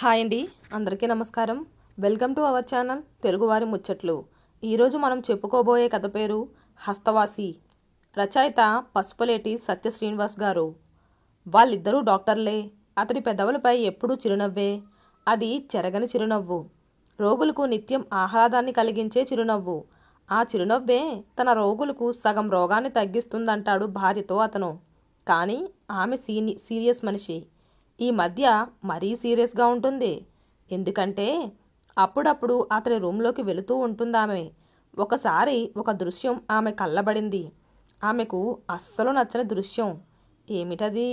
Hi అండి, అందరికీ నమస్కారం. వెల్కమ్ టు అవర్ ఛానల్ తెలుగువారి ముచ్చట్లు. ఈరోజు మనం చెప్పుకోబోయే కథ పేరు హస్తవాసి. రచయిత పసుపులేటి సత్య శ్రీనివాస్ గారు. వాళ్ళిద్దరూ డాక్టర్లే. అతడి పెదవులపై ఎప్పుడూ చిరునవ్వే. అది చెరగని చిరునవ్వు. రోగులకు నిత్యం ఆహ్లాదాన్ని కలిగించే చిరునవ్వు. ఆ చిరునవ్వే తన రోగులకు సగం రోగాన్ని తగ్గిస్తుందంటాడు భార్యతో అతను. కానీ ఆమె సీరియస్ మనిషి. ఈ మధ్య మరీ సీరియస్గా ఉంటుంది. ఎందుకంటే అప్పుడప్పుడు అతని రూంలోకి వెళుతూ ఉంటుందామె. ఒకసారి ఒక దృశ్యం ఆమె కళ్ళబడింది. ఆమెకు అస్సలు నచ్చని దృశ్యం. ఏమిటది?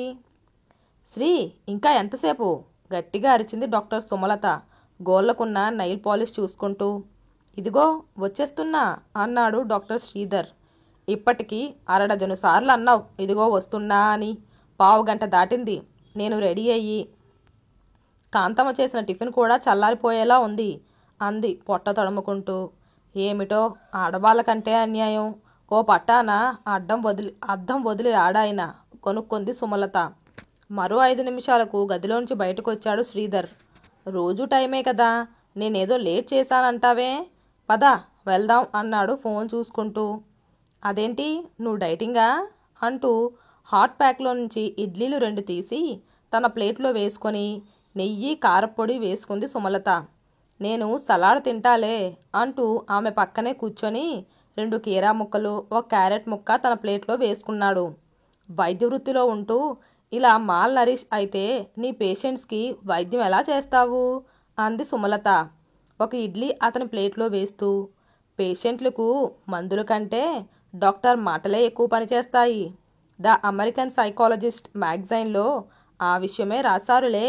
శ్రీ, ఇంకా ఎంతసేపు? గట్టిగా అరిచింది డాక్టర్ సుమలత గోళ్లకున్న నైల్ పాలిష్ చూసుకుంటూ. ఇదిగో వచ్చేస్తున్నా అన్నాడు డాక్టర్ శ్రీధర్. ఇప్పటికీ అరడజను సార్లు అన్నావు ఇదిగో వస్తున్నా అని. పావుగంట దాటింది. నేను రెడీ అయ్యి. కాంతమ్మ చేసిన టిఫిన్ కూడా చల్లారిపోయేలా ఉంది అంది పొట్ట తడుముకుంటూ. ఏమిటో ఆడవాళ్ళకంటే అన్యాయం. ఓ పట్టాన అద్దం వదిలి రాడాయన కొనుక్కుంది సుమలత. మరో 5 నిమిషాలకు గదిలోంచి బయటకొచ్చాడు శ్రీధర్. రోజు టైమే కదా, నేనేదో లేట్ చేశానంటావే. పద వెళ్దాం అన్నాడు ఫోన్ చూసుకుంటూ. అదేంటి, నువ్వు డైటింగా అంటూ హాట్ ప్యాక్లో నుంచి ఇడ్లీలు 2 తీసి తన ప్లేట్లో వేసుకొని నెయ్యి కారపొడి వేసుకుంది సుమలత. నేను సలాడ్ తింటాలే అంటూ ఆమె పక్కనే కూర్చొని 2 కీరా ముక్కలు, 1 క్యారెట్ ముక్క తన ప్లేట్లో వేసుకున్నాడు. వైద్య వృత్తిలో ఉంటూ ఇలా మాల్ నరిష్ అయితే నీ పేషెంట్స్కి వైద్యం ఎలా చేస్తావు అంది సుమలత 1 ఇడ్లీ అతని ప్లేట్లో వేస్తూ. పేషెంట్లకు మందుల కంటే డాక్టర్ మాటలే ఎక్కువ పనిచేస్తాయి. ద అమెరికన్ సైకాలజిస్ట్ మ్యాగజైన్లో ఆ విషయమే రాశారులే.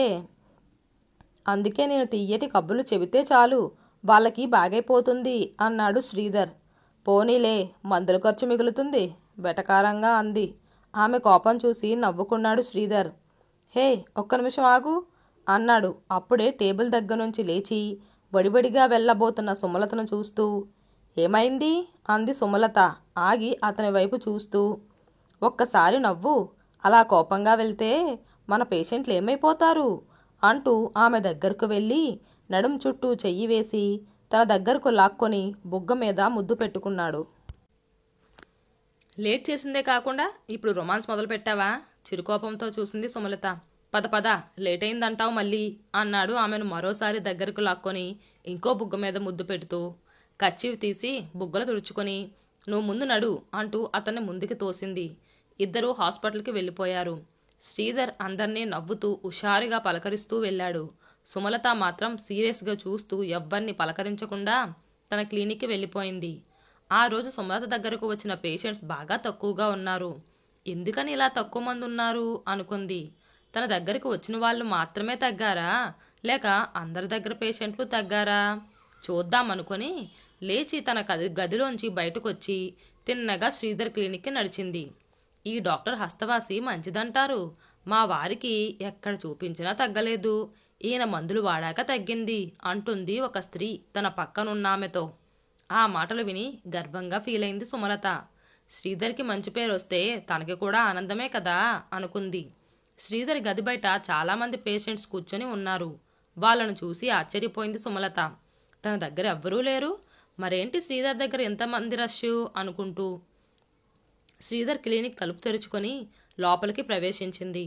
అందుకే నేను తియ్యటి కబుర్లు చెబితే చాలు వాళ్ళకి బాగైపోతుంది అన్నాడు శ్రీధర్. పోనీలే, మందుల ఖర్చు మిగులుతుంది వెటకారంగా అంది. ఆమె కోపం చూసి నవ్వుకున్నాడు శ్రీధర్. హే, ఒక్క నిమిషం ఆగు అన్నాడు అప్పుడే టేబుల్ దగ్గర నుంచి లేచి వడివడిగా వెళ్ళబోతున్న సుమలతను చూస్తూ. ఏమైంది అంది సుమలత ఆగి అతని వైపు చూస్తూ. ఒక్కసారి నవ్వు. అలా కోపంగా వెళ్తే మన పేషెంట్లు ఏమైపోతారు అంటూ ఆమె దగ్గరకు వెళ్ళి నడుం చుట్టూ చెయ్యి వేసి తన దగ్గరకు లాక్కొని బుగ్గ మీద ముద్దు పెట్టుకున్నాడు. లేట్ చేసిందే కాకుండా ఇప్పుడు రొమాన్స్ మొదలు పెట్టావా? చిరుకోపంతో చూసింది సుమలత. పద పద, లేట్ అయిందంటావు మళ్ళీ అన్నాడు ఆమెను మరోసారి దగ్గరకు లాక్కొని ఇంకో బుగ్గ మీద ముద్దు పెడుతూ. కర్చీఫ్ తీసి బుగ్గలు తుడుచుకొని నువ్వు ముందు నడు అంటూ అతన్ని ముందుకి తోసింది. ఇద్దరూ హాస్పిటల్కి వెళ్ళిపోయారు. శ్రీధర్ అందర్నీ నవ్వుతూ హుషారుగా పలకరిస్తూ వెళ్ళాడు. సుమలత మాత్రం సీరియస్గా చూస్తూ ఎవ్వరిని పలకరించకుండా తన క్లినిక్కి వెళ్ళిపోయింది. ఆ రోజు సుమలత దగ్గరకు వచ్చిన పేషెంట్స్ బాగా తక్కువగా ఉన్నారు. ఎందుకని ఇలా తక్కువ మంది ఉన్నారు అనుకుంది. తన దగ్గరకు వచ్చిన వాళ్ళు మాత్రమే తగ్గారా, లేక అందరి దగ్గర పేషెంట్లు తగ్గారా చూద్దామనుకొని లేచి తన గదిలోంచి బయటకొచ్చి తిన్నగా శ్రీధర్ క్లినిక్కి నడిచింది. ఈ డాక్టర్ హస్తవాసి మంచిదంటారు. మా వారికి ఎక్కడ చూపించినా తగ్గలేదు. ఈయన మందులు వాడాక తగ్గింది అంటుంది ఒక స్త్రీ తన పక్కనున్నామెతో. ఆ మాటలు విని గర్వంగా ఫీల్ అయింది సుమలత. శ్రీధర్కి మంచి పేరు వస్తే తనకి కూడా ఆనందమే కదా అనుకుంది. శ్రీధర్ గది బయట చాలామంది పేషెంట్స్ కూర్చొని ఉన్నారు. వాళ్ళను చూసి ఆశ్చర్యపోయింది సుమలత. తన దగ్గర ఎవ్వరూ లేరు, మరేంటి శ్రీధర్ దగ్గర ఎంతమంది రష్ అనుకుంటూ శ్రీధర్ క్లినిక్ తలుపు తెరుచుకొని లోపలికి ప్రవేశించింది.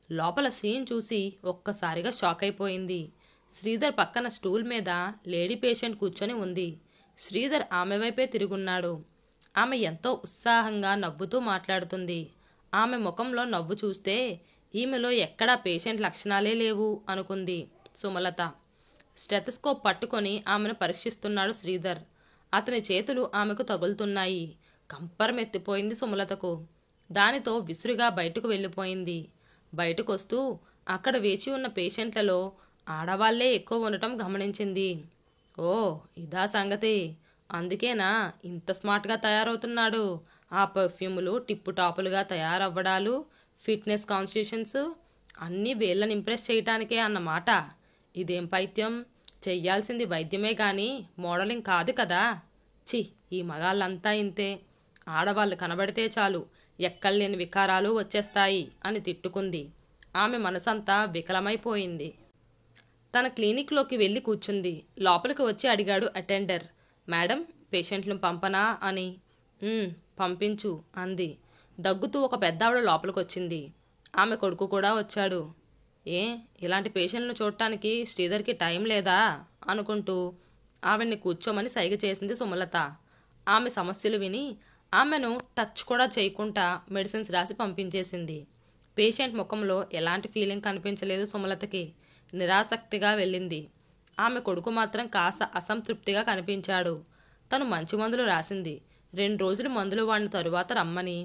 లోపల సీన్ చూసి ఒక్కసారిగా షాక్ అయిపోయింది. శ్రీధర్ పక్కన స్టూల్ మీద లేడీ పేషెంట్ కూర్చొని ఉంది. శ్రీధర్ ఆమె వైపే తిరుగున్నాడు. ఆమె ఎంతో ఉత్సాహంగా నవ్వుతూ మాట్లాడుతుంది. ఆమె ముఖంలో నవ్వు చూస్తే ఈమెలో ఎక్కడా పేషెంట్ లక్షణాలే లేవు అనుకుంది సుమలత. స్టెథోస్కోప్ పట్టుకొని ఆమెను పరీక్షిస్తున్నాడు శ్రీధర్. అతని చేతులు ఆమెకు తగులుతున్నాయి. కంపరమెత్తిపోయింది సుమలతకు. దానితో విసురుగా బయటకు వెళ్ళిపోయింది. బయటకొస్తూ అక్కడ వేచి ఉన్న పేషెంట్లలో ఆడవాళ్లే ఎక్కువ ఉండటం గమనించింది. ఓ, ఇదా సంగతి. అందుకేనా ఇంత స్మార్ట్గా తయారవుతున్నాడు. ఆ పర్ఫ్యూములు టిప్పు టాపులుగా తయారవ్వడాలు, ఫిట్నెస్ కాన్స్టిట్యూషన్స్ అన్నీ వీళ్ళని ఇంప్రెస్ చేయటానికే అన్నమాట. ఇదేం పైత్యం? చెయ్యాల్సింది వైద్యమే గాని మోడలింగ్ కాదు కదా. చి, ఈ మగాళ్ళంతా ఇంతే. ఆడవాళ్ళు కనబడితే చాలు ఎక్కడలేని వికారాలు వచ్చేస్తాయి అని తిట్టుకుంది. ఆమె మనసంతా వికలమైపోయింది. తన క్లినిక్లోకి వెళ్ళి కూర్చుంది. లోపలికి వచ్చి అడిగాడు అటెండర్. మేడం, పేషెంట్లను పంపనా అని. పంపించు అంది. దగ్గుతూ ఒక పెద్దావిడ లోపలికొచ్చింది. ఆమె కొడుకు కూడా వచ్చాడు. ఏ, ఇలాంటి పేషెంట్లను చూడటానికి శ్రీధర్కి టైం లేదా అనుకుంటూ ఆవిడ్ని కూర్చోమని సైగ చేసింది సుమలత. ఆమె సమస్యలు విని ఆమెను టచ్ కూడా చేయకుండా మెడిసిన్స్ రాసి పంపించేసింది. పేషెంట్ ముఖంలో ఎలాంటి ఫీలింగ్ కనిపించలేదు సుమలతకి. నిరాసక్తిగా వెళ్ళింది. ఆమె కొడుకు మాత్రం కాస్త అసంతృప్తిగా కనిపించాడు. తను మంచి మందులు రాసింది. 2 రోజులు మందులు వాడిన తరువాత రమ్మని,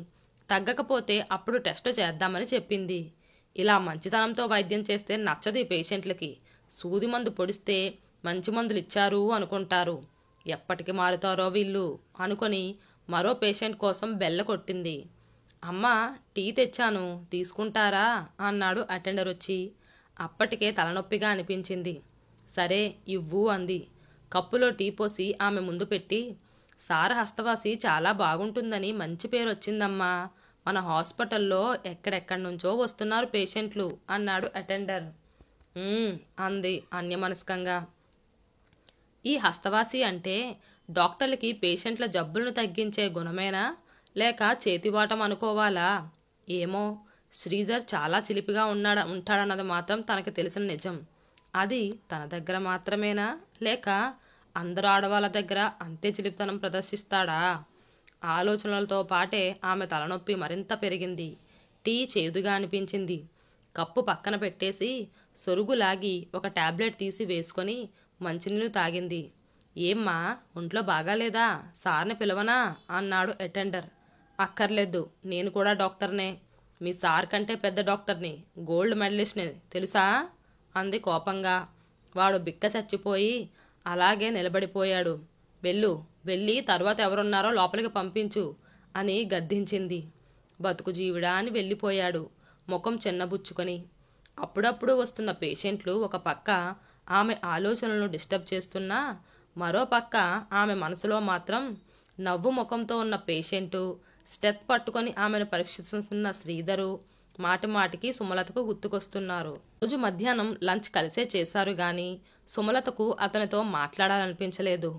తగ్గకపోతే అప్పుడు టెస్ట్ చేద్దామని చెప్పింది. ఇలా మంచితనంతో వైద్యం చేస్తే నచ్చదు ఈ పేషెంట్లకి. సూది మందు పొడిస్తే మంచి మందులు ఇచ్చారు అనుకుంటారు. ఎప్పటికి మారుతారో వీళ్ళు అనుకొని మరో పేషెంట్ కోసం బెల్ల కొట్టింది. అమ్మా, టీ తెచ్చాను, తీసుకుంటారా అన్నాడు అటెండర్ వచ్చి. అప్పటికే తలనొప్పిగా అనిపించింది. సరే ఇవ్వు అంది. కప్పులో టీ పోసి ఆమె ముందు పెట్టి, సార్ హస్తవాసి చాలా బాగుంటుందని మంచి పేరు వచ్చిందమ్మా. మన హాస్పిటల్లో ఎక్కడెక్కడి నుంచో వస్తున్నారు పేషెంట్లు అన్నాడు అటెండర్. అంది అన్యమనస్కంగా. ఈ హస్తవాసి అంటే డాక్టర్లకి పేషెంట్ల జబ్బులను తగ్గించే గుణమేనా, లేక చేతివాటం అనుకోవాలా? ఏమో, శ్రీధర్ చాలా చిలిపిగా ఉంటాడన్నది మాత్రం తనకి తెలిసిన నిజం. అది తన దగ్గర మాత్రమేనా, లేక అందరు ఆడవాళ్ళ దగ్గర అంతే చిలిపితనం ప్రదర్శిస్తాడా? ఆలోచనలతో పాటే ఆమె తలనొప్పి మరింత పెరిగింది. టీ చేదుగా అనిపించింది. కప్పు పక్కన పెట్టేసి సొరుగులాగి ఒక టాబ్లెట్ తీసి వేసుకొని మంచినీళ్ళు తాగింది. ఏమ్మా, ఒంట్లో బాగాలేదా? సార్ని పిలవనా అన్నాడు అటెండర్. అక్కర్లేదు, నేను కూడా డాక్టర్నే. మీ సార్ కంటే పెద్ద డాక్టర్ని, గోల్డ్ మెడలిస్ట్ని, తెలుసా అంది కోపంగా. వాడు బిక్క చచ్చిపోయి అలాగే నిలబడిపోయాడు. వెళ్ళి తర్వాత ఎవరున్నారో లోపలికి పంపించు అని గద్దించింది. బతుకు జీవిడా అని వెళ్ళిపోయాడు, ముఖం చిన్నబుచ్చుకొని. అప్పుడప్పుడు వస్తున్న పేషెంట్లు ఒక పక్క ఆమె ఆలోచనలను డిస్టర్బ్ చేస్తున్నా, మరో పక్క ఆమె మనసులో మాత్రం నవ్వు ముఖంతో ఉన్న పేషెంటు, స్టెప్ పట్టుకొని ఆమెను పరీక్షిస్తున్న శ్రీధరు మాటిమాటికి సుమలతకు గుర్తుకొస్తున్నారు. రోజు మధ్యాహ్నం లంచ్ కలిసే చేశారు గాని సుమలతకు అతనితో మాట్లాడాలనిపించలేదు.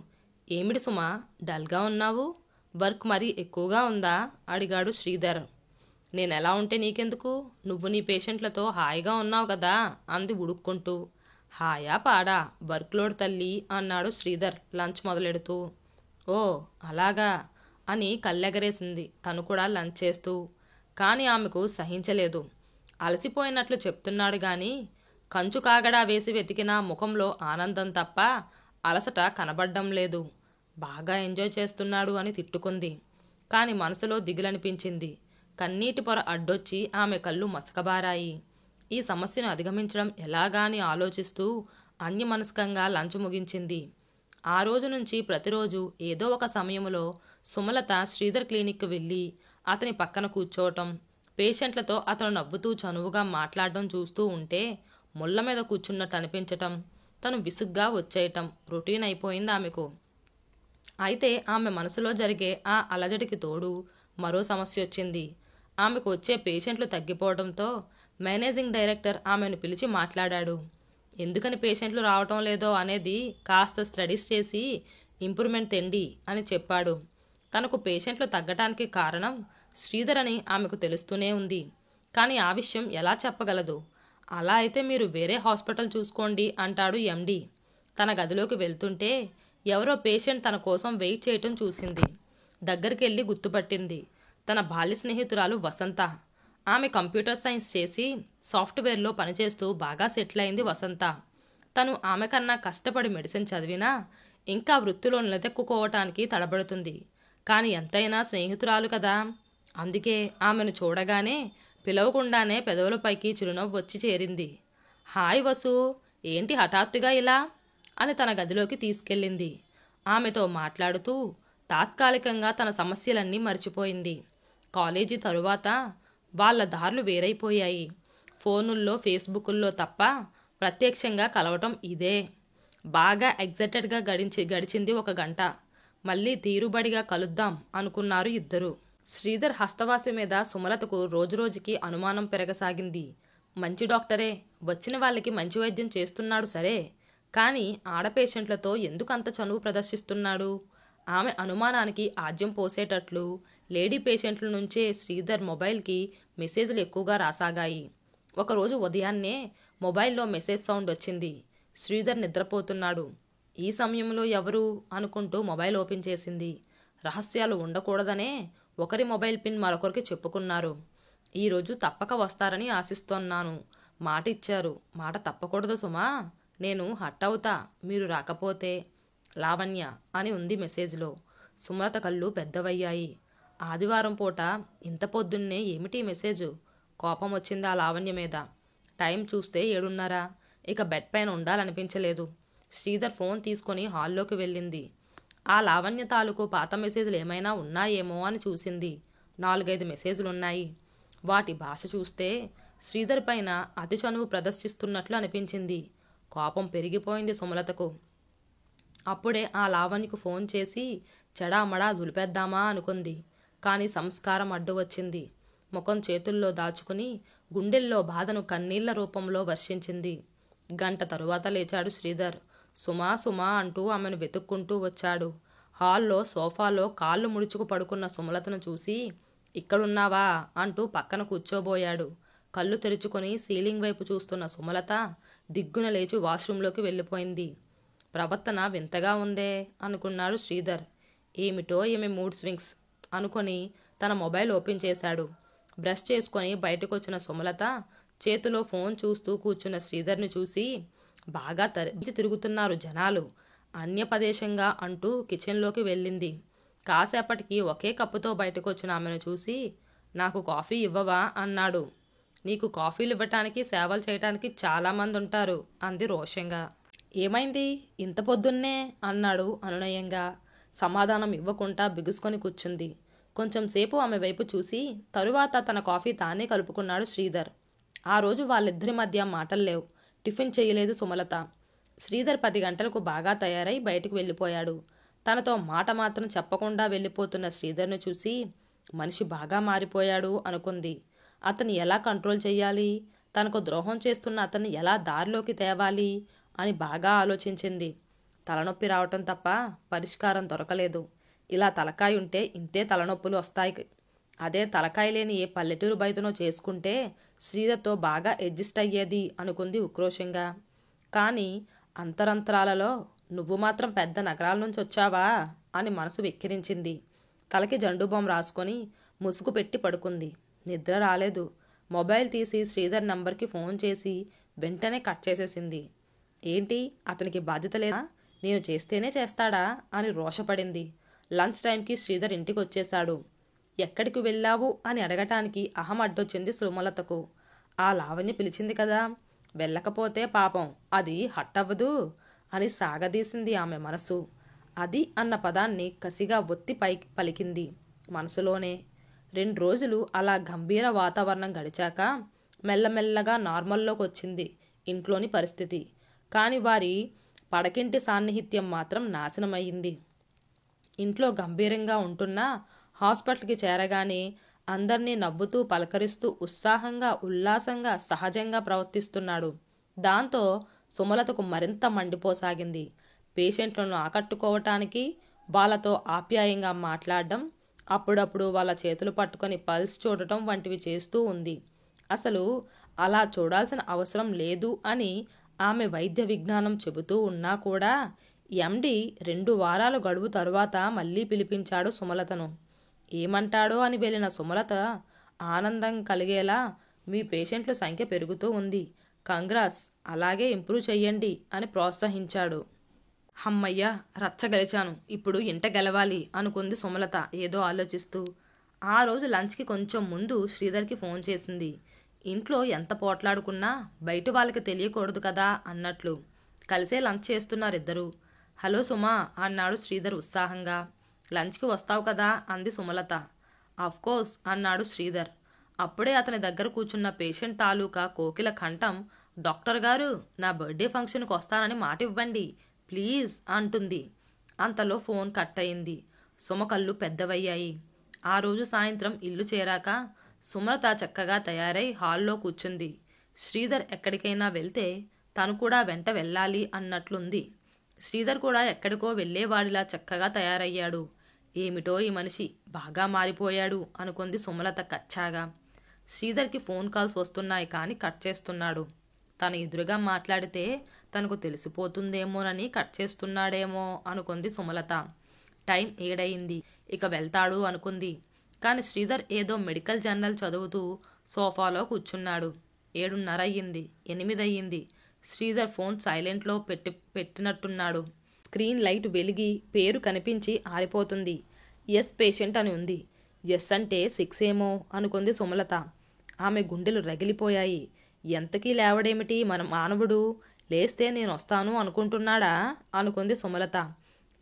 ఏమిటి సుమా, డల్గా ఉన్నావు? వర్క్ మరీ ఎక్కువగా ఉందా అడిగాడు శ్రీధర్. నేనెలా ఉంటే నీకెందుకు? నువ్వు నీ పేషెంట్లతో హాయిగా ఉన్నావు కదా అంది ఉడుక్కుంటూ. హాయా పాడా, వర్క్ లోడ్ తల్లి అన్నాడు శ్రీధర్ లంచ్ మొదలెడుతూ. ఓ అలాగా అని కళ్ళెగరేసింది తను కూడా లంచ్ చేస్తూ. కానీ ఆమెకు సహించలేదు. అలసిపోయినట్లు చెప్తున్నాడు గాని కంచు కాగడా వేసి వెతికినా ముఖంలో ఆనందం తప్ప అలసట కనబడ్డం లేదు. బాగా ఎంజాయ్ చేస్తున్నాడు అని తిట్టుకుంది. కాని మనసులో దిగులనిపించింది. కన్నీటి పొర అడ్డొచ్చి ఆమె కళ్ళు మసకబారాయి. ఈ సమస్యను అధిగమించడం ఎలాగాని ఆలోచిస్తూ అన్యమనస్కంగా లంచ్ ముగించింది. ఆ రోజు నుంచి ప్రతిరోజు ఏదో ఒక సమయంలో సుమలత శ్రీధర్ క్లినిక్కి వెళ్ళి అతని పక్కన కూర్చోవటం, పేషెంట్లతో అతను నవ్వుతూ చనువుగా మాట్లాడడం చూస్తూ ఉంటే ముళ్ళ మీద కూర్చున్నట్టు అనిపించటం, తను విసుగ్గా వచ్చేయటం రొటీన్ అయిపోయింది ఆమెకు. అయితే ఆమె మనసులో జరిగే ఆ అలజడికి తోడు మరో సమస్య వచ్చింది. ఆమెకు వచ్చే పేషెంట్లు తగ్గిపోవడంతో మేనేజింగ్ డైరెక్టర్ ఆమెను పిలిచి మాట్లాడాడు. ఎందుకని పేషెంట్లు రావటం లేదో అనేది కాస్త స్టడీస్ చేసి ఇంప్రూవ్మెంట్ తెండి అని చెప్పాడు. తనకు పేషెంట్లు తగ్గటానికి కారణం శ్రీధర్ అని ఆమెకు తెలుస్తూనే ఉంది. కానీ ఆ విషయం ఎలా చెప్పగలదు? అలా అయితే మీరు వేరే హాస్పిటల్ చూసుకోండి అంటాడు ఎండి. తన గదిలోకి వెళ్తుంటే ఎవరో పేషెంట్ తన కోసం వెయిట్ చేయటం చూసింది. దగ్గరికి వెళ్ళి గుర్తుపట్టింది. తన బాల్య స్నేహితురాలు వసంత. ఆమె కంప్యూటర్ సైన్స్ చేసి సాఫ్ట్వేర్లో పనిచేస్తూ బాగా సెటిల్ అయింది వసంత. తను ఆమె కన్నా కష్టపడి మెడిసిన్ చదివినా ఇంకా వృత్తిలో నిలదెక్కుకోవటానికి తడబడుతుంది. కానీ ఎంతైనా స్నేహితురాలు కదా. అందుకే ఆమెను చూడగానే పిలవకుండానే పెదవులపైకి చిరునవ్వు వచ్చి చేరింది. హాయ్ వసు, ఏంటి హఠాత్తుగా ఇలా అని తన గదిలోకి తీసుకెళ్ళింది. ఆమెతో మాట్లాడుతూ తాత్కాలికంగా తన సమస్యలన్నీ మర్చిపోయింది. కాలేజీ తరువాత వాళ్ళ దారులు వేరైపోయాయి. ఫోనుల్లో ఫేస్బుక్కుల్లో తప్ప ప్రత్యక్షంగా కలవటం ఇదే. బాగా ఎగ్జైటెడ్గా గడిచింది 1 గంట. మళ్ళీ తీరుబడిగా కలుద్దాం అనుకున్నారు ఇద్దరు. శ్రీధర్ హస్తవాసి మీద సుమలతకు రోజురోజుకి అనుమానం పెరగసాగింది. మంచి డాక్టరే, వచ్చిన వాళ్ళకి మంచి వైద్యం చేస్తున్నాడు సరే, కానీ ఆడ పేషెంట్లతో ఎందుకు అంత చనువు ప్రదర్శిస్తున్నాడు? ఆమె అనుమానానికి ఆజ్యం పోసేటట్లు లేడీ పేషెంట్ల నుంచే శ్రీధర్ మొబైల్కి మెసేజ్లు ఎక్కువగా రాసాగాయి. ఒకరోజు ఉదయాన్నే మొబైల్లో మెసేజ్ సౌండ్ వచ్చింది. శ్రీధర్ నిద్రపోతున్నాడు. ఈ సమయంలో ఎవరు అనుకుంటూ మొబైల్ ఓపెన్ చేసింది. రహస్యాలు ఉండకూడదనే ఒకరి మొబైల్ పిన్ మరొకరికి చెప్పుకున్నారు. ఈరోజు తప్పక వస్తారని ఆశిస్తున్నాను. మాట ఇచ్చారు, మాట తప్పకూడదు సుమా. నేను హట్ అవుతా మీరు రాకపోతే. లావణ్య అని ఉంది మెసేజ్లో. సుమలత కళ్ళు పెద్దవయ్యాయి. ఆదివారం పూట ఇంత పొద్దున్నే ఏమిటి మెసేజు? కోపం వచ్చింది ఆ లావణ్య మీద. టైం చూస్తే 7:30. ఇక బెడ్ పైన ఉండాలనిపించలేదు. శ్రీధర్ ఫోన్ తీసుకొని హాల్లోకి వెళ్ళింది. ఆ లావణ్య తాలూకు పాత మెసేజ్లు ఏమైనా ఉన్నాయేమో అని చూసింది. 4-5 మెసేజ్లున్నాయి. వాటి భాష చూస్తే శ్రీధర్ పైన అతి చనువు ప్రదర్శిస్తున్నట్లు అనిపించింది. కోపం పెరిగిపోయింది సుమలతకు. అప్పుడే ఆ లావణ్యకు ఫోన్ చేసి చెడామడా దులిపేద్దామా అనుకుంది. కానీ సంస్కారం అడ్డు వచ్చింది. ముఖం చేతుల్లో దాచుకుని గుండెల్లో బాధను కన్నీళ్ల రూపంలో వర్షించింది. గంట తరువాత లేచాడు శ్రీధర్. సుమా సుమా అంటూ ఆమెను వెతుక్కుంటూ వచ్చాడు. హాల్లో సోఫాలో కాళ్ళు ముడుచుకు పడుకున్న సుమలతను చూసి ఇక్కడున్నావా అంటూ పక్కన కూర్చోబోయాడు. కళ్ళు తెరుచుకొని సీలింగ్ వైపు చూస్తున్న సుమలత దిగ్గున లేచి వాష్రూంలోకి వెళ్ళిపోయింది. ప్రవర్తన వింతగా ఉందే అనుకున్నాడు శ్రీధర్. ఏమిటో ఏమి మూడ్ స్వింగ్స్ అనుకొని తన మొబైల్ ఓపెన్ చేశాడు. బ్రష్ చేసుకొని బయటకొచ్చిన సుమలత చేతిలో ఫోన్ చూస్తూ కూర్చున్న శ్రీధర్ని చూసి బాగా తిరుగుతున్నారు జనాలు అన్యపదేశంగా అంటూ కిచెన్లోకి వెళ్ళింది. కాసేపటికి ఒకే కప్పుతో బయటకొచ్చిన ఆమెను చూసి నాకు కాఫీ ఇవ్వవా అన్నాడు. నీకు కాఫీలు ఇవ్వటానికి సేవలు చేయటానికి చాలామంది ఉంటారు అంది రోషంగా. ఏమైంది ఇంత పొద్దున్నే అన్నాడు అనునయంగా. సమాధానం ఇవ్వకుండా బిగుసుకొని కూర్చుంది. కొంచెం సేపు ఆమె వైపు చూసి తరువాత తన కాఫీ తానే కలుపుకున్నాడు శ్రీధర్. ఆ రోజు వాళ్ళిద్దరి మధ్య మాటలు లేవు. టిఫిన్ చేయలేదు సుమలత. శ్రీధర్ 10 గంటలకు బాగా తయారై బయటకు వెళ్ళిపోయాడు. తనతో మాట మాత్రం చెప్పకుండా వెళ్ళిపోతున్న శ్రీధర్ను చూసి మనిషి బాగా మారిపోయాడు అనుకుంది. అతన్ని ఎలా కంట్రోల్ చెయ్యాలి, తనకు ద్రోహం చేస్తున్న అతన్ని ఎలా దారిలోకి తేవాలి అని బాగా ఆలోచించింది. తలనొప్పి రావటం తప్ప పరిష్కారం దొరకలేదు. ఇలా తలకాయ ఉంటే ఇంతే తలనొప్పులు వస్తాయి. అదే తలకాయ లేని ఏ పల్లెటూరు బయటనో చేసుకుంటే శ్రీధర్తో బాగా అడ్జస్ట్ అయ్యేది అనుకుంది ఉక్రోషంగా. కానీ అంతరంతరాలలో నువ్వు మాత్రం పెద్ద నగరాల నుంచి వచ్చావా అని మనసు వెక్కిరించింది. తలకి జండుబాం రాసుకొని ముసుగు పెట్టి పడుకుంది. నిద్ర రాలేదు. మొబైల్ తీసి శ్రీధర్ నంబర్కి ఫోన్ చేసి వెంటనే కట్ చేసేసింది. ఏంటి అతనికి బాధ్యత లేదా, నేను చేస్తేనే చేస్తాడా అని రోషపడింది. లంచ్ టైంకి శ్రీధర్ ఇంటికి వచ్చేశాడు. ఎక్కడికి వెళ్ళావు అని అడగటానికి అహం అడ్డొచ్చింది సుమలతకు. ఆ లావణ్య పిలిచింది కదా, వెళ్ళకపోతే పాపం అది హట్టవ్వదు అని సాగదీసింది ఆమె మనసు. అది అన్న పదాన్ని కసిగా ఒత్తి పైకి పలికింది మనసులోనే. 2 రోజులు అలా గంభీర వాతావరణం గడిచాక మెల్లమెల్లగా నార్మల్లోకి వచ్చింది ఇంట్లోని పరిస్థితి. కాని వారి పడకింటి సాన్నిహిత్యం మాత్రం నాశనమయ్యింది. ఇంట్లో గంభీరంగా ఉంటున్నా హాస్పిటల్కి చేరగానే అందర్నీ నవ్వుతూ పలకరిస్తూ ఉత్సాహంగా ఉల్లాసంగా సహజంగా ప్రవర్తిస్తున్నాడు. దాంతో సుమలతకు మరింత మండిపోసాగింది. పేషెంట్లను ఆకట్టుకోవటానికి వాళ్ళతో ఆప్యాయంగా మాట్లాడడం, అప్పుడప్పుడు వాళ్ళ చేతులు పట్టుకొని పల్స్ చూడటం వంటివి చేస్తూ ఉంది. అసలు అలా చూడాల్సిన అవసరం లేదు అని ఆమె వైద్య విజ్ఞానం చెబుతూ ఉన్నా కూడా ఎండి 2 వారాలు గడువు తరువాత మళ్ళీ పిలిపించాడు సుమలతను. ఏమంటాడో అని వెళ్ళిన సుమలత ఆనందం కలిగేలా మీ పేషెంట్ల సంఖ్య పెరుగుతూ ఉంది, కంగ్రాట్స్, అలాగే ఇంప్రూవ్ చెయ్యండి అని ప్రోత్సహించాడు. హమ్మయ్య, రచ్చగలిచాను, ఇప్పుడు ఇంట గెలవాలి అనుకుంది సుమలత ఏదో ఆలోచిస్తూ. ఆ రోజు లంచ్కి కొంచెం ముందు శ్రీధర్కి ఫోన్ చేసింది. ఇంట్లో ఎంత పోట్లాడుకున్నా బయట వాళ్ళకి తెలియకూడదు కదా అన్నట్లు. కలిసే లంచ్ చేస్తున్నారిద్దరూ. హలో సుమా అన్నాడు శ్రీధర్ ఉత్సాహంగా. లంచ్కి వస్తావు కదా అంది సుమలత. అఫ్కోర్స్ అన్నాడు శ్రీధర్. అప్పుడే అతని దగ్గర కూర్చున్న పేషెంట్ తాలూకా కోకిల కంఠం, డాక్టర్ గారు, నా బర్త్డే ఫంక్షన్కి వస్తానని మాట ఇవ్వండి ప్లీజ్ అంటుంది. అంతలో ఫోన్ కట్ అయింది. సుమ కళ్ళు పెద్దవయ్యాయి. ఆ రోజు సాయంత్రం ఇల్లు చేరాక సుమలత చక్కగా తయారై హాల్లో కూర్చుంది. శ్రీధర్ ఎక్కడికైనా వెళ్తే తను కూడా వెంట వెళ్ళాలి అన్నట్లుంది. శ్రీధర్ కూడా ఎక్కడికో వెళ్ళేవాడిలా చక్కగా తయారయ్యాడు. ఏమిటో ఈ మనిషి బాగా మారిపోయాడు అనుకుంది సుమలత కచ్చాగా. శ్రీధర్కి ఫోన్ కాల్స్ వస్తున్నాయి కానీ కట్ చేస్తున్నాడు. తను ఎదురుగా మాట్లాడితే తనకు తెలిసిపోతుందేమోనని కట్ చేస్తున్నాడేమో అనుకుంది సుమలత. టైం 7 ఇక వెళ్తాడు అనుకుంది. కానీ శ్రీధర్ ఏదో మెడికల్ జర్నల్ చదువుతూ సోఫాలో కూర్చున్నాడు. 7:30 8 శ్రీధర్ ఫోన్ సైలెంట్లో పెట్టినట్టున్నాడు. స్క్రీన్ లైట్ వెలిగి పేరు కనిపించి ఆరిపోతుంది. ఎస్ పేషెంట్ అని ఉంది. ఎస్ అంటే 6 ఏమో అనుకుంది సుమలత. ఆమె గుండెలు రగిలిపోయాయి. ఎంతకీ లేవడేమిటి మన మానవుడు? లేస్తే నేను వస్తాను అనుకుంటున్నాడా అనుకుంది సుమలత.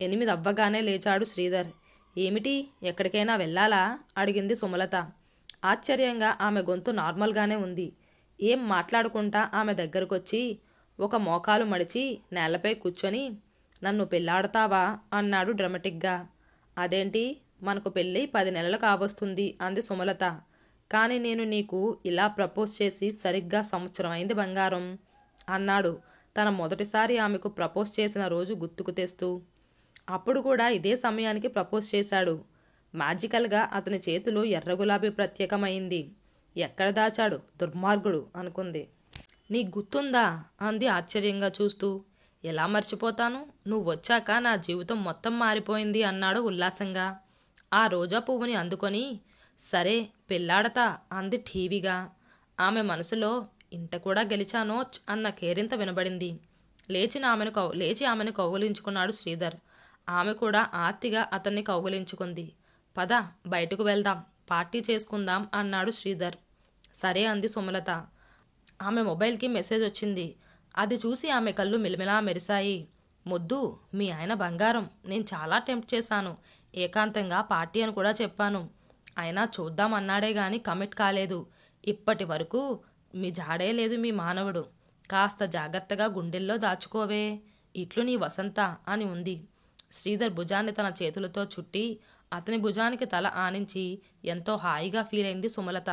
8 అవ్వగానే లేచాడు శ్రీధర్. ఏమిటి, ఎక్కడికైనా వెళ్ళాలా అడిగింది సుమలత. ఆశ్చర్యంగా ఆమె గొంతు నార్మల్గానే ఉంది. ఏం మాట్లాడుకుంటా ఆమె దగ్గరకొచ్చి ఒక మోకాలు మడిచి నేలపై కూర్చొని నన్ను పెళ్లాడతావా అన్నాడు డ్రమటిక్గా. అదేంటి, మనకు పెళ్ళి 10 నెలలు కావస్తుంది అంది సుమలత. కానీ నేను నీకు ఇలా ప్రపోజ్ చేసి సరిగ్గా 1 సంవత్సరం అయింది బంగారం అన్నాడు తన మొదటిసారి ఆమెకు ప్రపోజ్ చేసిన రోజు గుర్తుకు తెస్తూ. అప్పుడు కూడా ఇదే సమయానికి ప్రపోజ్ చేశాడు. మ్యాజికల్గా అతని చేతిలో ఎర్ర గులాబీ ప్రత్యేకమైంది. ఎక్కడ దాచాడు దుర్మార్గుడు అనుకుంది. నీకు గుర్తుందా అంది ఆశ్చర్యంగా చూస్తూ. ఎలా మర్చిపోతాను, నువ్వు వచ్చాక నా జీవితం మొత్తం మారిపోయింది అన్నాడు ఉల్లాసంగా. ఆ రోజా పువ్వుని అందుకొని సరే పెళ్ళాడతా అంది ఠీవిగా. ఆమె మనసులో ఇంట కూడా గెలిచానోచ్ అన్న కేరింత వినబడింది. లేచి ఆమెను కౌగిలించుకున్నాడు శ్రీధర్. ఆమె కూడా ఆర్తిగా అతన్ని కౌగిలించుకుంది. పద బయటకు వెళ్దాం, పార్టీ చేసుకుందాం అన్నాడు శ్రీధర్. సరే అంది సుమలత. ఆమె మొబైల్కి మెసేజ్ వచ్చింది. అది చూసి ఆమె కళ్ళు మిలమిలా మెరిశాయి. మొద్దు, మీ ఆయన బంగారం. నేను చాలా టెంప్ట్ చేశాను. ఏకాంతంగా పార్టీ అని కూడా చెప్పాను. అయినా చూద్దాం అన్నాడే గాని కమిట్ కాలేదు. ఇప్పటి వరకు మీ జాడే లేదు మీ మానవుడు. కాస్త జాగ్రత్తగా గుండెల్లో దాచుకోవే. ఇట్లు నీ వసంత అని ఉంది. శ్రీధర్ భుజాన్ని తన చేతులతో చుట్టి అతని భుజానికి తల ఆనించి ఎంతో హాయిగా ఫీల్ అయింది సుమలత.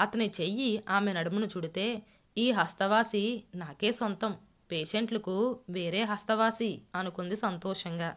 అతని చెయ్యి ఆమె నడుమును చుడితే ఈ హస్తవాసి నాకే సొంతం, పేషెంట్లకు వేరే హస్తవాసి అనుకుంది సంతోషంగా.